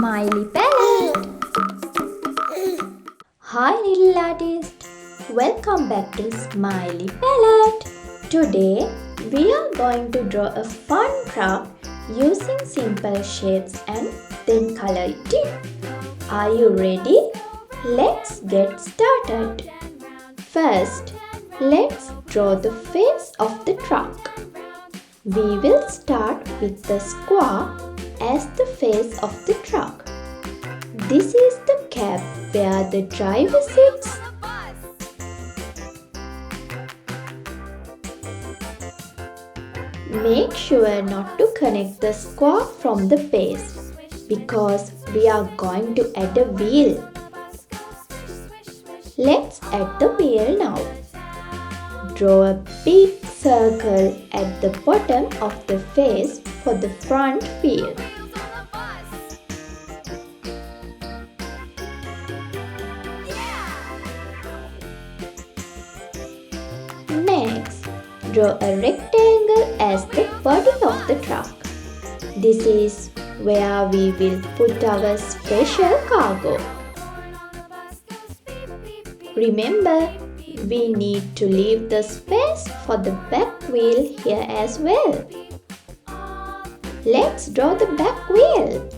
Smiley Palette. Hi little artist, welcome back to Smiley Palette. Today we are going to draw a fun craft using simple shapes and then color it in. Are you ready? Let's get started. First, let's draw the face of the truck. We will start with the square as the face of the truck. This is the cab where the driver sits. Make sure not to connect the square from the base because we are going to add a wheel. Let's add the wheel now. Draw a big circle at the bottom of the face for the front wheel. Next, draw a rectangle as the body of the truck. This is where we will put our special cargo. Remember, we need to leave the space for the back wheel here as well. Let's draw the back wheel.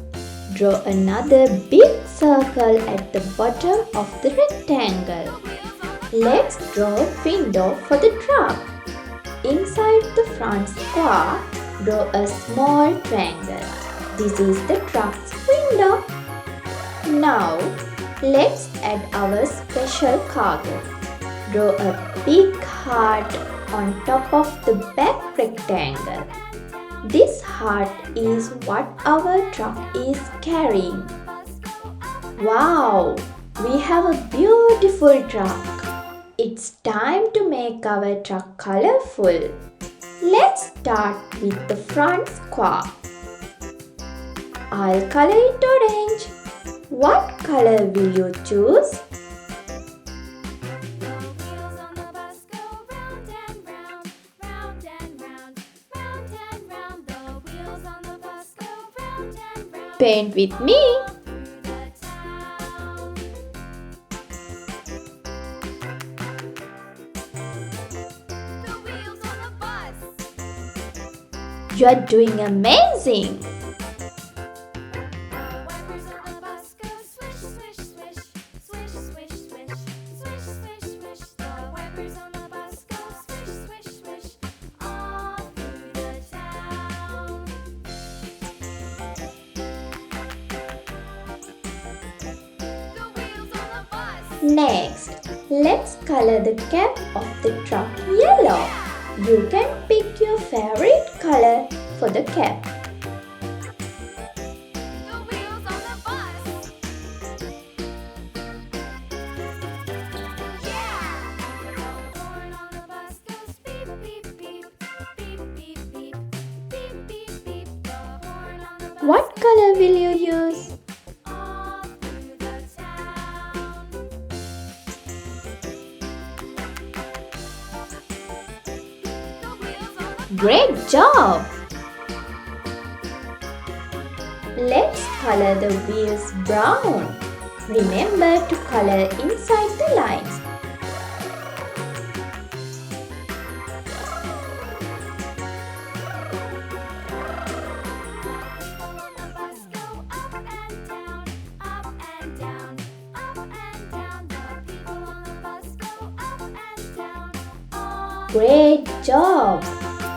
Draw another big circle at the bottom of the rectangle. Let's draw a window for the truck. Inside the front square, draw a small triangle. This is the truck's window. Now, let's add our special cargo. Draw a big heart on top of the back rectangle. This heart is what our truck is carrying. Wow! We have a beautiful truck. It's time to make our truck colorful. Let's start with the front square. I'll color it orange. What color will you choose? Paint with me. You are doing amazing. Next, let's color the cap of the truck yellow. You can pick your favorite color for the cap. What color will you use? Great job! Let's color the wheels brown. Remember to color inside the lines. Great job!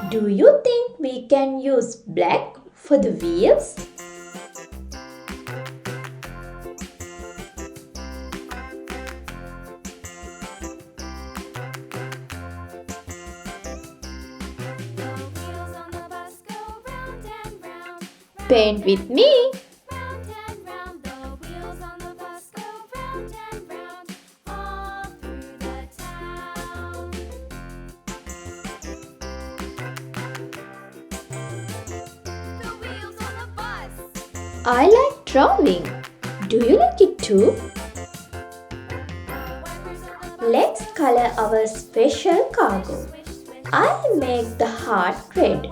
Do you think we can use black for the wheels? Paint with me. I like drawing. Do you like it too? Let's color our special cargo. I'll make the heart red.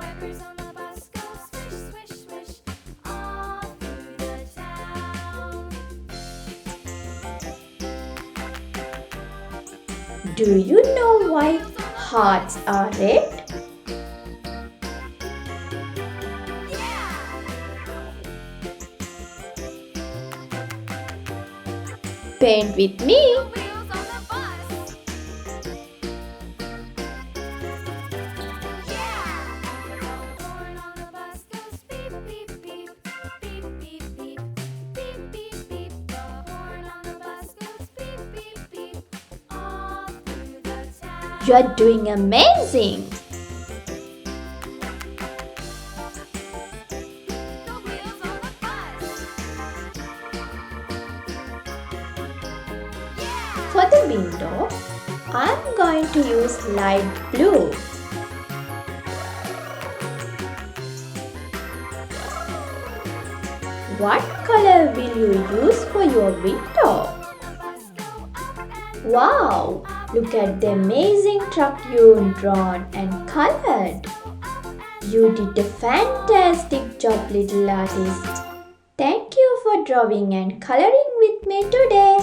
Do you know why hearts are red? Paint with me. You are doing amazing! For the window, I am going to use light blue. What color will you use for your window? Wow! Look at the amazing truck you've drawn and colored. You did a fantastic job, little artist. Thank you for drawing and coloring with me today.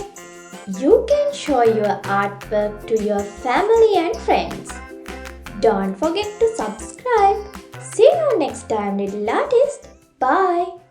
You can show your artwork to your family and friends. Don't forget to subscribe. See you next time, little artist. Bye.